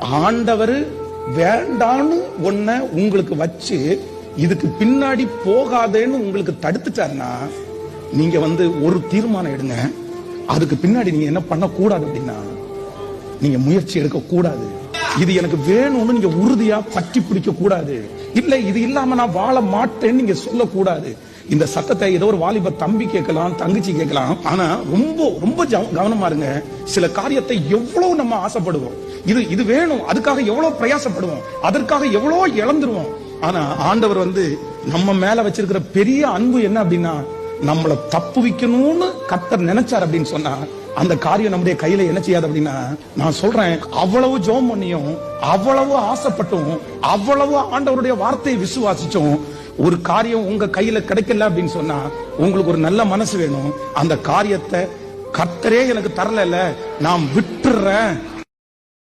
ஆண்டவர் வேண்டான்னு ஒன்ன உங்களுக்கு வச்சு இதுக்கு பின்னாடி போகாதேன்னு உங்களுக்கு தடுத்துட்டாருன்னா நீங்க ஒரு தீர்மானம் எடுங்க. அதுக்கு பின்னாடி நீங்க என்ன பண்ண கூடாது அப்படின்னா நீங்க முயற்சி எடுக்க கூடாது. இது எனக்கு வேணும்னு நீங்க உறுதியா பற்றி பிடிக்க கூடாது. இல்ல இது இல்லாம நான் வாழ மாட்டேன்னு நீங்க சொல்லக்கூடாது. இந்த சத்தத்தை ஏதோ ஒரு வாலிப தம்பி கேட்கலாம், தங்கச்சி கேட்கலாம். ஆனா ரொம்ப ரொம்ப கவனமா இருங்க. சில காரியத்தை எவ்வளவு நம்ம ஆசைப்படுவோம், இது வேணும், அதுக்காக எவ்வளவு பிரயாசப்படுவோம், அதற்காக எவ்வளவு இழந்துருவோம். ஆனா ஆண்டவர் நம்ம மேல வச்சிருக்கிற பெரிய அன்பு என்ன அப்படின்னா, நம்மளை தப்பு வைக்கணும்னு கர்த்தர் நினைச்சார் அப்படின்னு சொன்னா அந்த காரியம் நம்முடைய கையில என்ன செய்யாது அப்படின்னா, நான் சொல்றேன், அவ்வளவு ஜெபம் பண்ணியும், அவ்வளவு ஆசைப்பட்டும், அவ்வளவு ஆண்டவருடைய வார்த்தையை விசுவாசிச்சோம், ஒரு காரியம் உங்க கையில கிடைக்கல அப்படின்னு சொன்னா உங்களுக்கு ஒரு நல்ல மனசு வேணும். அந்த காரியத்தை கர்த்தரே எனக்கு தரல, நான் விட்டுறேன்